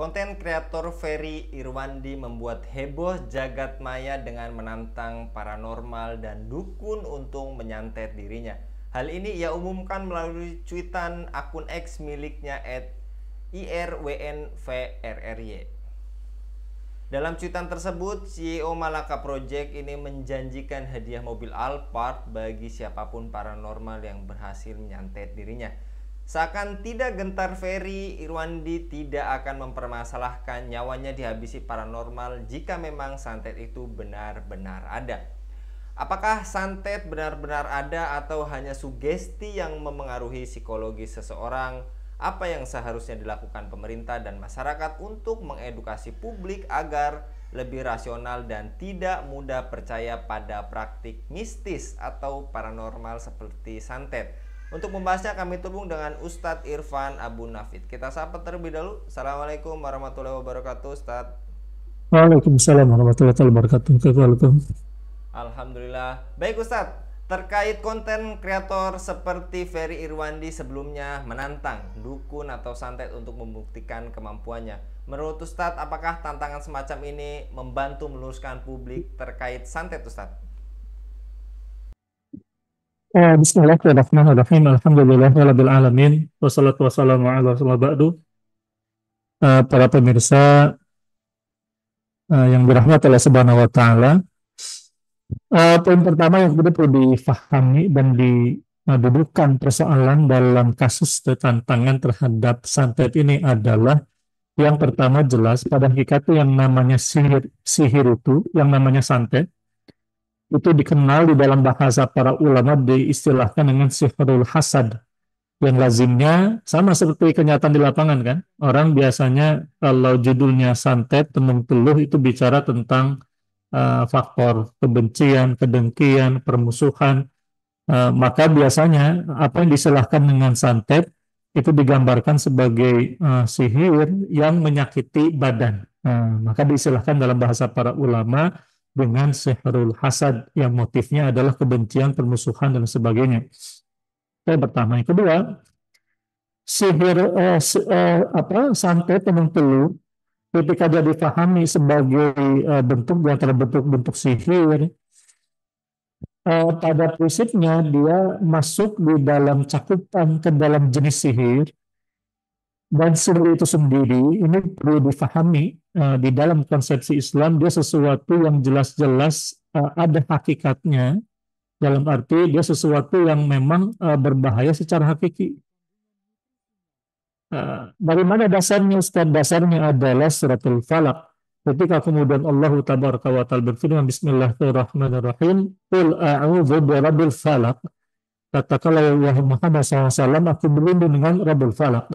Konten kreator Ferry Irwandi membuat heboh jagat maya dengan menantang paranormal dan dukun untuk menyantet dirinya. Hal ini ia umumkan melalui cuitan akun X miliknya @irwnvrry. Dalam cuitan tersebut, CEO Malaka Project ini menjanjikan hadiah mobil Alphard bagi siapapun paranormal yang berhasil menyantet dirinya. Seakan tidak gentar, Ferry Irwandi tidak akan mempermasalahkan nyawanya dihabisi paranormal jika memang santet itu benar-benar ada. Apakah santet benar-benar ada atau hanya sugesti yang memengaruhi psikologi seseorang? Apa yang seharusnya dilakukan pemerintah dan masyarakat untuk mengedukasi publik agar lebih rasional dan tidak mudah percaya pada praktik mistis atau paranormal seperti santet? Untuk membahasnya kami terhubung dengan Ustadz Irfan Abu Nafid. Kita sapa terlebih dahulu. Assalamualaikum warahmatullahi wabarakatuh, Ustadz. Waalaikumsalam warahmatullahi wabarakatuh. Waalaikumsalam. Alhamdulillah. Baik Ustadz, terkait konten kreator seperti Ferry Irwandi sebelumnya menantang dukun atau santet untuk membuktikan kemampuannya. Menurut Ustadz, apakah tantangan semacam ini membantu meluruskan publik terkait santet, Ustadz? Bismillahirrahmanirrahim. Alhamdulillahirabbil alamin. Wassalatu wassalamu ala rasulillah ba'du. Para pemirsa yang dirahmati Allah Subhanahu wa taala. Poin pertama yang perlu difahami dan didudukan persoalan dalam kasus tantangan terhadap santet ini adalah yang pertama jelas pada hakikatnya yang namanya sihir itu, yang namanya santet itu dikenal di dalam bahasa para ulama diistilahkan dengan sihrul hasad, yang lazimnya sama seperti kenyataan di lapangan kan. Orang biasanya kalau judulnya santet tenung teluh itu bicara tentang faktor kebencian, kedengkian, permusuhan. Maka biasanya apa yang disilahkan dengan santet itu digambarkan sebagai sihir yang menyakiti badan. Maka disilahkan dalam bahasa para ulama dengan sihrul hasad yang motifnya adalah kebencian, permusuhan dan sebagainya. Yang pertama. Yang kedua, sihir santet tenung teluh ketika dia dipahami sebagai bentuk di antara bentuk-bentuk sihir, pada prinsipnya dia masuk di dalam cakupan ke dalam jenis sihir, dan sihir itu sendiri ini perlu difahami di dalam konsepsi Islam dia sesuatu yang jelas-jelas ada hakikatnya, dalam arti dia sesuatu yang memang berbahaya secara hakiki. Dari mana dasarnya Ustaz? Dasarnya adalah suratul Falaq. Ketika kemudian Allah Tabaraka wa Ta'ala berfirman Bismillahirrahmanirrahim, Qul a'udzu birabbil falaq. Katakanlah wahai Muhammad SAW, aku berlindung dengan Rabbul Falaq.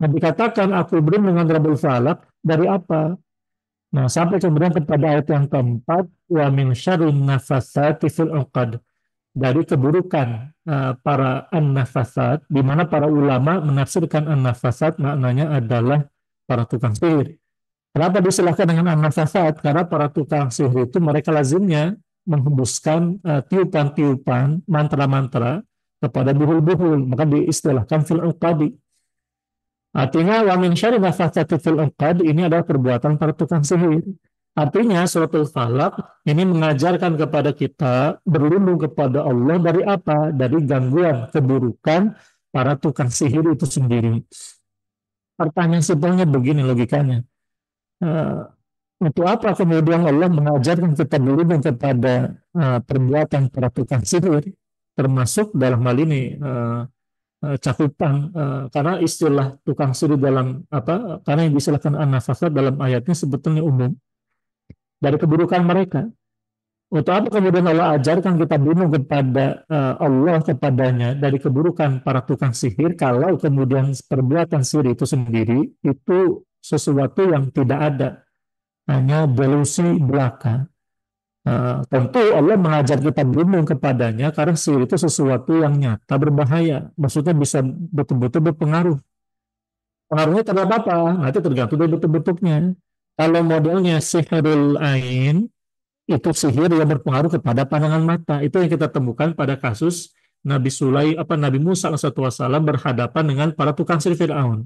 Nah, dikatakan aku berlindung dengan Rabbul Falaq dari apa? Nah, sampai kemudian kepada ayat yang keempat, wa min syarrin nafatsati fil 'uqad, dari keburukan para an-nafasat, di mana para ulama menafsirkan an-nafasat maknanya adalah para tukang sihir. Kenapa disilahkan dengan an-nafasat? Karena para tukang sihir itu mereka lazimnya menghembuskan tiupan-tiupan, mantra-mantra kepada buhul-buhul, maka diistilahkan fil uqadi. Artinya wa min syarri nafatsati fil uqad ini adalah perbuatan para tukang sihir. Artinya suratul Falaq ini mengajarkan kepada kita berlindung kepada Allah dari apa? Dari gangguan, keburukan para tukang sihir itu sendiri. Pertanyaan simpelnya begini logikanya. Untuk apa kemudian Allah mengajarkan kita berlindung kepada perbuatan para tukang sihir, termasuk dalam hal ini cakupan, karena istilah tukang sihir dalam apa? Karena yang diistilahkan an-nafasat dalam ayatnya sebetulnya umum dari keburukan mereka. Untuk apa kemudian Allah ajarkan kita berlindung kepada Allah kepadanya dari keburukan para tukang sihir, kalau kemudian perbuatan sihir itu sendiri itu sesuatu yang tidak ada, hanya delusi belaka. Tentu Allah mengajar kita berlindung kepadanya karena sihir itu sesuatu yang nyata berbahaya, maksudnya bisa betul-betul berpengaruh. Pengaruhnya terhadap apa? Nanti tergantung dari bentuk-bentuknya. Kalau modelnya sihirul ain, itu sihir yang berpengaruh kepada pandangan mata. Itu yang kita temukan pada kasus Nabi Musa alaihissalam berhadapan dengan para tukang sihir Fir'aun.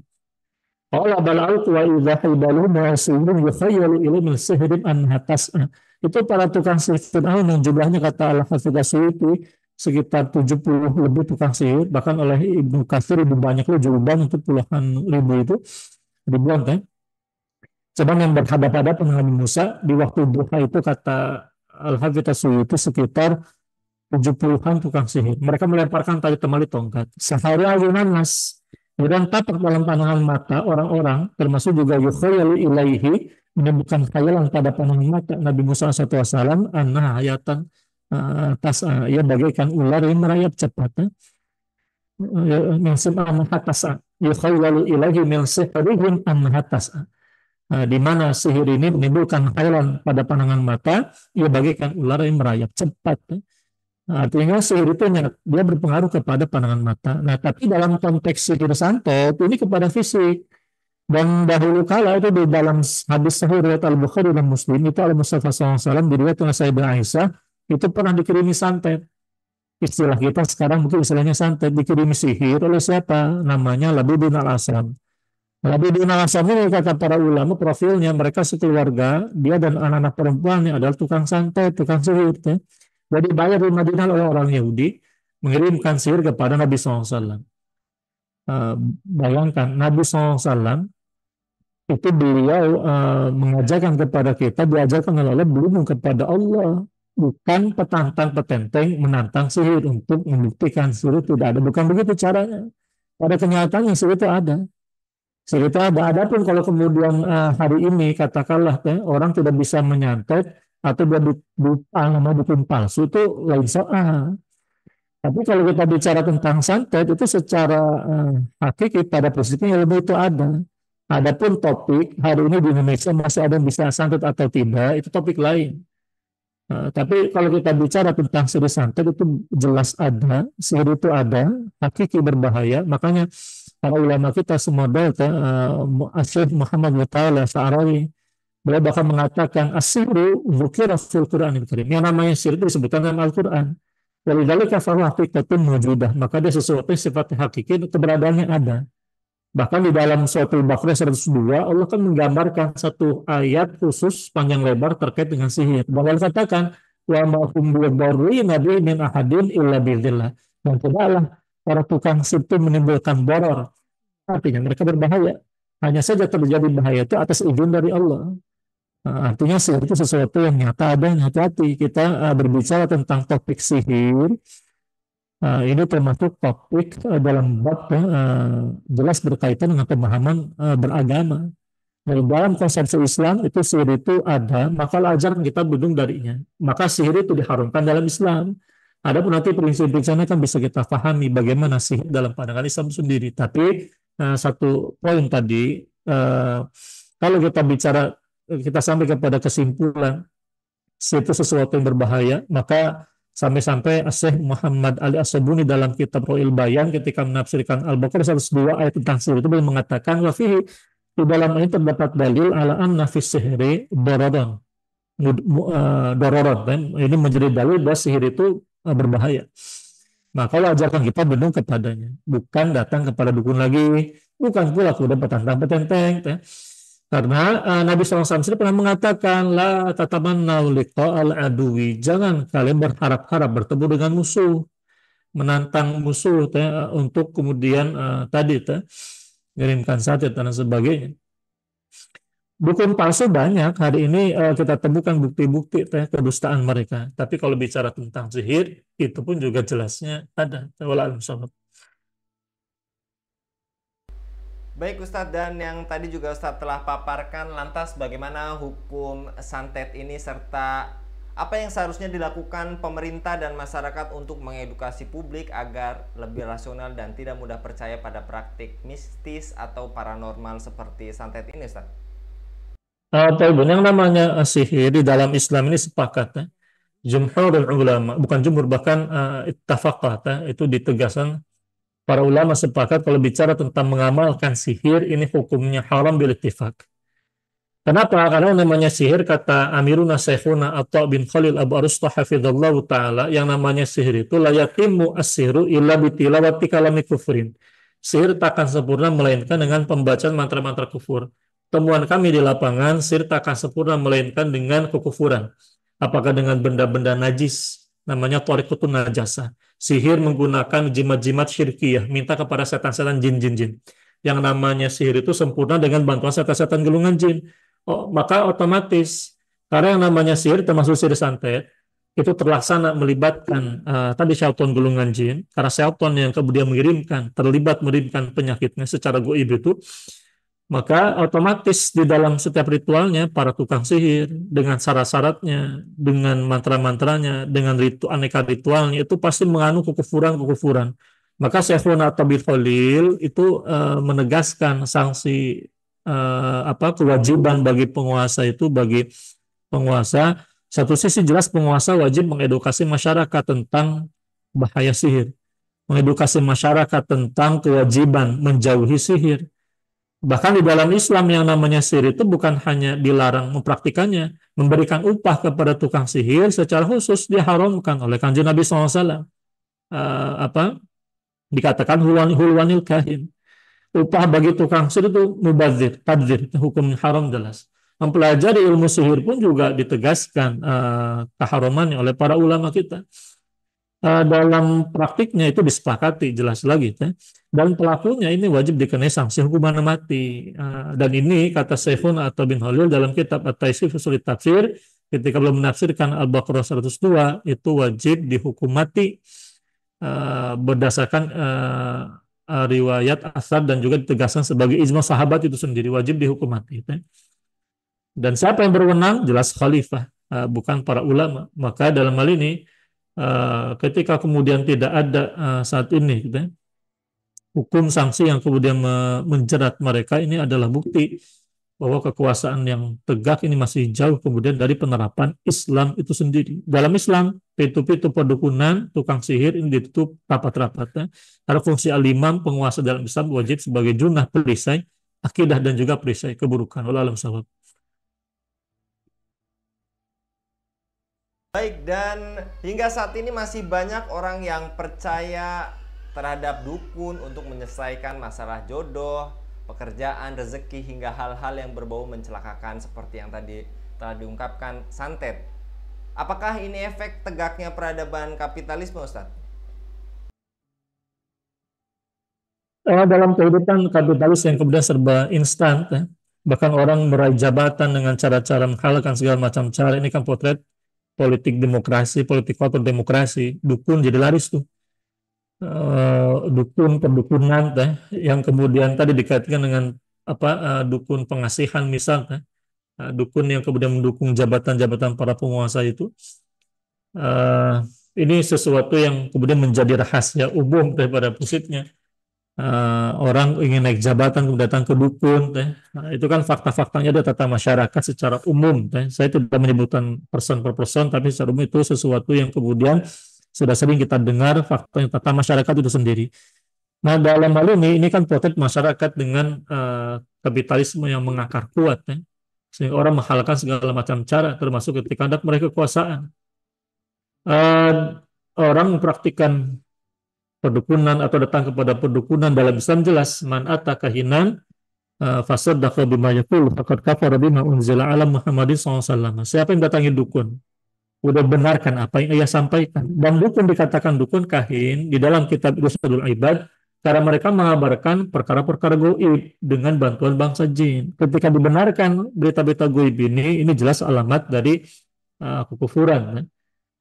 Qala bal alqu wa idza hibaluhum wa asihim yukhayyalu ilayhi min sihrin annaha tas'a. Itu para tukang sihir Fir'aun yang jumlahnya kata Al-Hafidz Asy'uti sekitar 70 lebih tukang sihir, bahkan oleh Ibnu Katsir lebih banyak loh, jumlah untuk puluhan ribu itu, ribuan kan. Cuman yang berhadapan-hadapan dengan Nabi Musa di waktu duha itu kata Al-Hafidz Asy'uti sekitar 70-an tukang sihir. Mereka melemparkan tali temali tongkat. Sahari ayunan nas. Kemudian tapak dalam pandangan mata orang-orang, termasuk juga yukhayalu ilaihi, menemukan khayalan pada pandangan mata Nabi Musa SAW, anna hayatan tas ia bagaikan ular yang merayap cepat. Min sim'an hatasa. Yukhayalu ilaihi min sihrihim anna hatasa. Di mana sihir ini menimbulkan khayalan pada pandangan mata, ia bagaikan ular yang merayap cepat. Artinya sihir itu dia berpengaruh kepada pandangan mata. Nah, tapi dalam konteks sihir santet ini kepada fisik. Dan dahulu kala itu di dalam hadis sahih riwayat Al-Bukhari dan Muslim itu Al-Mustafa SAW diriwayatkan oleh Sayyidah Aisyah itu pernah dikirimi santet. Istilah kita sekarang mungkin istilahnya santet, dikirimi sihir oleh siapa? Namanya Labib bin Al-Asam. Labib bin Al-Asam ini kata para ulama profilnya mereka sekeluarga, dia dan anak-anak perempuannya adalah tukang santet, tukang sihir. Ya. Jadi bayar di Madinah oleh orang Yahudi mengirimkan sihir kepada Nabi SAW. Bayangkan Nabi SAW itu beliau mengajarkan kepada kita, diajarkan oleh Allah belum kepada Allah, bukan petantang petenteng menantang sihir untuk membuktikan sihir tidak ada, bukan begitu caranya. Pada kenyataannya sihir itu ada. Sihir itu ada. Adapun kalau kemudian hari ini katakanlah orang tidak bisa menyantet atau dia nama bikin palsu itu lain soal. Tapi kalau kita bicara tentang santet itu secara hakiki pada prinsipnya ilmu itu ada. Adapun topik hari ini di Indonesia masih ada yang bisa santet atau tidak itu topik lain. Tapi kalau kita bicara tentang sihir santet itu jelas ada, sihir itu ada, hakiki berbahaya. Makanya para ulama kita semua Syekh Muhammad Mutawalla Sa'arawi beliau bahkan mengatakan as-sihru dzukira fil Qur'anil Karim. Yang namanya sihir itu disebutkan dalam Al-Qur'an. Walidzalika fahuwa haqiqatun mawjudah. Maka dia sesuatu yang sifatnya hakiki, keberadaannya ada. Bahkan di dalam suatu Al-Baqarah 102 Allah kan menggambarkan satu ayat khusus panjang lebar terkait dengan sihir. Dan Allah katakan wa ma hum bidarrina bihi min ahadin illa bidzillah. Dan tidaklah para tukang sihir itu menimbulkan doror. Artinya mereka berbahaya. Hanya saja terjadi bahaya itu atas izin dari Allah. Artinya sihir itu sesuatu yang nyata ada, yang hati-hati. Kita berbicara tentang topik sihir. Ini termasuk topik dalam bab jelas berkaitan dengan pemahaman beragama. Dari dalam konsepsi Islam itu sihir itu ada, maka ajaran kita bedung darinya. Maka sihir itu diharamkan dalam Islam. Adapun nanti prinsip-prinsipnya kan bisa kita pahami bagaimana sihir dalam pandangan Islam sendiri. Tapi satu poin tadi, kalau kita bicara kita sampai kepada kesimpulan itu sesuatu yang berbahaya, maka sampai-sampai Syekh Muhammad Ali As-Sabuni dalam kitab Ruhul Bayan ketika menafsirkan Al-Baqarah 102 ayat tentang sihir itu beliau mengatakan wa fihi di dalam ini terdapat dalil ala anna fi sihri dararan. Ini menjadi dalil bahwa sihir itu berbahaya. Maka kalau ajarkan kita bendung kepadanya, bukan datang kepada dukun lagi, bukan pula kepada petantang petenteng. Karena Nabi SAW sendiri pernah mengatakan la tatamannau liqa'al aduwi, jangan kalian berharap-harap bertemu dengan musuh, menantang musuh untuk kemudian kirimkan saja dan sebagainya. Dukun palsu banyak hari ini kita temukan bukti-bukti kedustaan mereka. Tapi kalau bicara tentang sihir itu pun juga jelasnya ada. Wallahu Baik Ustadz, dan yang tadi juga Ustadz telah paparkan, lantas bagaimana hukum santet ini serta apa yang seharusnya dilakukan pemerintah dan masyarakat untuk mengedukasi publik agar lebih rasional dan tidak mudah percaya pada praktik mistis atau paranormal seperti santet ini Ustadz? Yang namanya sihir di dalam Islam ini sepakat jumhur ulama, bukan jumhur bahkan ittafaqah itu ditegaskan. Para ulama sepakat kalau bicara tentang mengamalkan sihir ini hukumnya haram bil ittifaq. Kenapa? Karena namanya sihir kata Amiruna Syekhuna Atha bin Khalil Abu Arustah hafizallahu taala yang namanya sihir itu la yatimmu as-sihru illa bi tilawati kalami kufrin. sihir tak akan sempurna melainkan dengan pembacaan mantra-mantra kufur. Temuan kami di lapangan, sihir tak akan sempurna melainkan dengan kekufuran. Apakah dengan benda-benda najis, namanya thariqatun najasah. Sihir menggunakan jimat-jimat syirkiyah, minta kepada setan-setan jin-jin-jin. Yang namanya sihir itu sempurna dengan bantuan setan-setan gulungan jin. Oh, maka otomatis, karena yang namanya sihir termasuk sihir santet, itu terlaksana melibatkan tadi syaitan gulungan jin, karena syaitan yang kemudian mengirimkan penyakitnya secara goib itu, maka otomatis di dalam setiap ritualnya para tukang sihir dengan syarat-syaratnya, dengan mantra-mantranya, dengan aneka ritualnya itu pasti mengandung kekufuran-kekufuran. Maka Syekhuna Tabib Khalil itu menegaskan sanksi kewajiban bagi penguasa itu bagi penguasa. Satu sisi jelas penguasa wajib mengedukasi masyarakat tentang bahaya sihir, mengedukasi masyarakat tentang kewajiban menjauhi sihir. Bahkan di dalam Islam yang namanya sihir itu bukan hanya dilarang mempraktikannya, memberikan upah kepada tukang sihir secara khusus diharamkan oleh Kanjeng Nabi SAW. Dikatakan hulwanil kahin. Upah bagi tukang sihir itu mubazir, tadzir, hukum haram jelas. Mempelajari ilmu sihir pun juga ditegaskan keharamannya oleh para ulama kita. Dalam praktiknya itu disepakati jelas lagi, dan pelakunya ini wajib dikenai sanksi hukuman mati. Dan ini kata Syekhun atau bin Khalil dalam kitab At-Taisir fi Ushul Tafsir ketika belum menafsirkan Al-Baqarah 102 itu wajib dihukum mati berdasarkan riwayat asar dan juga ditegaskan sebagai ijma sahabat itu sendiri wajib dihukum mati. Dan siapa yang berwenang? Jelas khalifah, bukan para ulama. Maka dalam hal ini ketika kemudian tidak ada saat ini hukum sanksi yang kemudian menjerat mereka, ini adalah bukti bahwa kekuasaan yang tegak ini masih jauh kemudian dari penerapan Islam itu sendiri. Dalam Islam, pintu-pintu perdukunan, tukang sihir ini ditutup rapat-rapat. Karena fungsi al-imam, penguasa dalam Islam wajib sebagai junah perisai akidah dan juga perisai keburukan. Wallahu a'lam bishawab. Baik, dan hingga saat ini masih banyak orang yang percaya terhadap dukun untuk menyelesaikan masalah jodoh, pekerjaan, rezeki, hingga hal-hal yang berbau mencelakakan seperti yang tadi telah diungkapkan santet. Apakah ini efek tegaknya peradaban kapitalisme, Ustadz? Dalam kehidupan kapitalis yang kemudian serba instan, bahkan orang meraih jabatan dengan cara-cara menghalalkan segala macam cara, ini kan potret politik demokrasi, politik kotor demokrasi, dukun jadi laris tuh. Dukun perdukunan yang kemudian tadi dikaitkan dengan dukun pengasihan misalnya, dukun yang kemudian mendukung jabatan-jabatan para penguasa itu. Ini sesuatu yang kemudian menjadi rahasia umum daripada prinsipnya. Orang ingin naik jabatan kemudian datang ke dukun, itu kan fakta-faktanya ada tata masyarakat secara umum. Saya tidak menyebutkan person per person, tapi secara umum itu sesuatu yang kemudian sudah sering kita dengar faktanya tata masyarakat itu sendiri. Nah, dalam hal ini kan potret masyarakat dengan kapitalisme yang mengakar kuat, sehingga orang menghalalkan segala macam cara, termasuk ketika hendak meraih kekuasaan. Orang mempraktikkan perdukunan atau datang kepada perdukunan dalam Islam jelas man ata kahinan fasaddaqa bima yaqul faqad kafara bima unzila ala Muhammadin SAW. Siapa yang datangi dukun udah benarkan apa yang ia sampaikan. Dan dukun dikatakan dukun kahin di dalam kitab Irsyadul Ibad karena mereka mengabarkan perkara-perkara goib dengan bantuan bangsa jin. Ketika dibenarkan berita-berita goib ini jelas alamat dari kekufuran.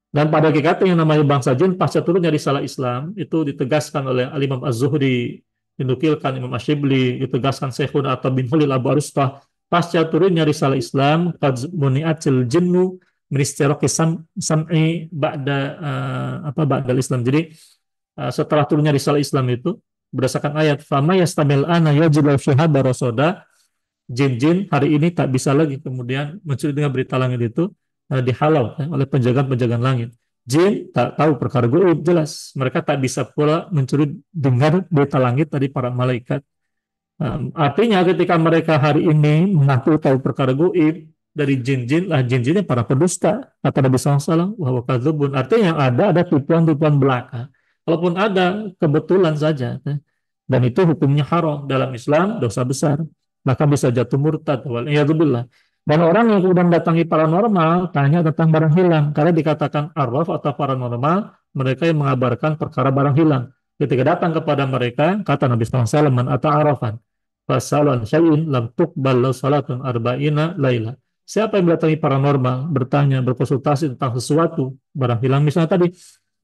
Dan pada hakikatnya yang namanya bangsa jin pasca turunnya risalah Islam itu ditegaskan oleh Al-Imam Az-Zuhri, dinukilkan Imam Asyibli, ditegaskan Syekhun atau bin Khalil Abu Arustah pasca turunnya risalah Islam qad muni'atil jinnu min istiraqi sam'i ba'dal Islam. Jadi setelah turunnya risalah Islam itu berdasarkan ayat fama yastamil ana yajidu syahada rasoda, jin-jin hari ini tak bisa lagi kemudian mencuri dengan berita langit itu dihalau oleh penjagaan-penjagaan langit. Jin tak tahu perkara gaib jelas. Mereka tak bisa pula mencuri dengar berita langit dari para malaikat. Artinya ketika mereka hari ini mengaku tahu perkara gaib dari jin-jin, lah jin-jinnya para pendusta. Kata Nabi SAW, wa kadzubun. Artinya yang ada tipuan-tipuan belaka. Kalaupun ada kebetulan saja. dan itu hukumnya haram dalam Islam, dosa besar, maka bisa jatuh murtad. Waliyadzubillah. Dan orang yang kemudian datangi paranormal tanya tentang barang hilang, karena dikatakan arwah atau paranormal, mereka yang mengabarkan perkara barang hilang. Ketika datang kepada mereka, kata Nabi SAW, man ata arafan fasalan syai'in lam tuqbal lahu salatun arba'ina laila. Siapa yang mendatangi paranormal, bertanya, berkonsultasi tentang sesuatu, barang hilang misalnya tadi,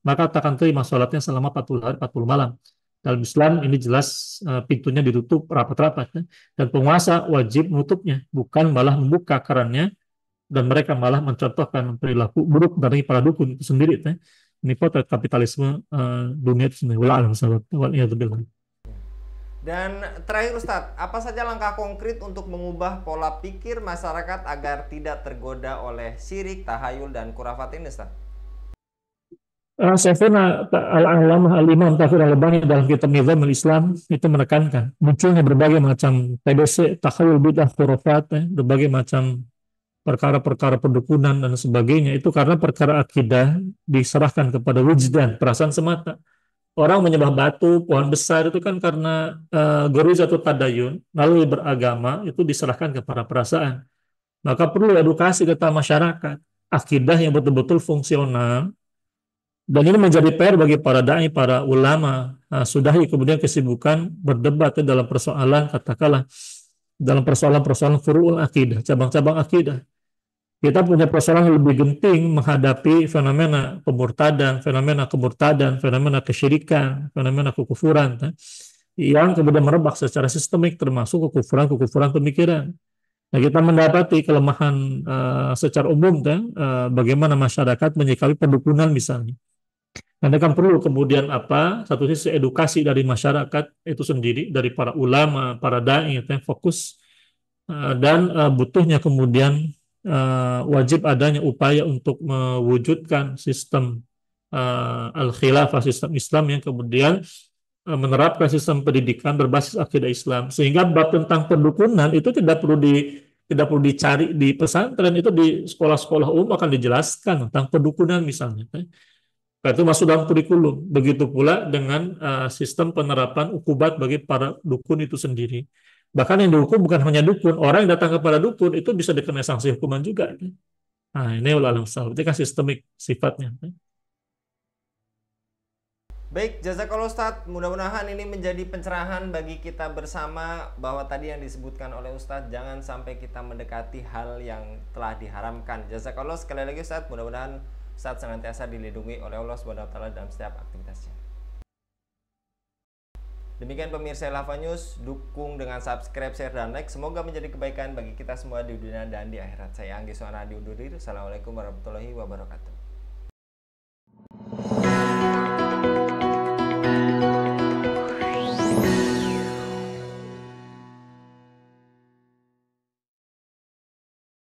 maka takkan terima sholatnya selama 40 hari, 40 malam. Dalam Islam ini jelas pintunya ditutup rapat-rapat, ya. Dan penguasa wajib menutupnya, bukan malah membuka kerannya, dan mereka malah mencontohkan perilaku buruk dari para dukun itu sendiri, ya. Ini potret kapitalisme dunia itu sendiri. Wala'alam. Dan terakhir Ustadz, apa saja langkah konkret untuk mengubah pola pikir masyarakat agar tidak tergoda oleh syirik, tahayul, dan kurafat ini Ustadz? Syekhuna Al-Alamah Al-Imam Taqir Al-Albani dalam kitab Nizamul Islam itu menekankan munculnya berbagai macam TBC, takhayul, bid'ah, khurafat, berbagai macam perkara-perkara perdukunan dan sebagainya, itu karena perkara akidah diserahkan kepada wujdan, perasaan semata. Orang menyembah batu, pohon besar itu kan karena goriza atau tadayun, lalu beragama itu diserahkan kepada perasaan. Maka perlu edukasi ke masyarakat, akidah yang betul-betul fungsional. Dan ini menjadi PR bagi para dai, para ulama. Sudahi kemudian kesibukan berdebat dalam persoalan, katakanlah, dalam persoalan-persoalan furu'ul akidah, cabang-cabang akidah. Kita punya persoalan yang lebih genting menghadapi fenomena kemurtadan, fenomena kesyirikan, fenomena kekufuran, yang kemudian merebak secara sistemik, termasuk kekufuran pemikiran. Nah, kita mendapati kelemahan secara umum, bagaimana masyarakat menyikapi perdukunan misalnya. Karena kan perlu kemudian satu sisi edukasi dari masyarakat itu sendiri, dari para ulama, para dai, fokus, dan butuhnya kemudian wajib adanya upaya untuk mewujudkan sistem al-khilafah, sistem Islam yang kemudian menerapkan sistem pendidikan berbasis akidah Islam, sehingga bab tentang perdukunan itu tidak perlu dicari di pesantren, itu di sekolah-sekolah umum akan dijelaskan tentang perdukunan misalnya. Itu masuk dalam kurikulum. Begitu pula dengan sistem penerapan ukubat bagi para dukun itu sendiri. Bahkan yang dihukum bukan hanya dukun, orang yang datang kepada dukun itu bisa dikenai sanksi hukuman juga. Nah, ini ulama salaf, itu kan sistemik sifatnya. Baik, jazakallah Ustadz. Mudah-mudahan ini menjadi pencerahan bagi kita bersama bahwa tadi yang disebutkan oleh Ustadz, jangan sampai kita mendekati hal yang telah diharamkan. Jazakallah sekali lagi Ustadz. Mudah-mudahan Ustadz senantiasa dilindungi oleh Allah SWT dalam setiap aktivitasnya. Demikian pemirsa Khilafah News, dukung dengan subscribe, share, dan like. Semoga menjadi kebaikan bagi kita semua di dunia dan di akhirat. Saya Anggi Suara diundur diri. Assalamualaikum warahmatullahi wabarakatuh.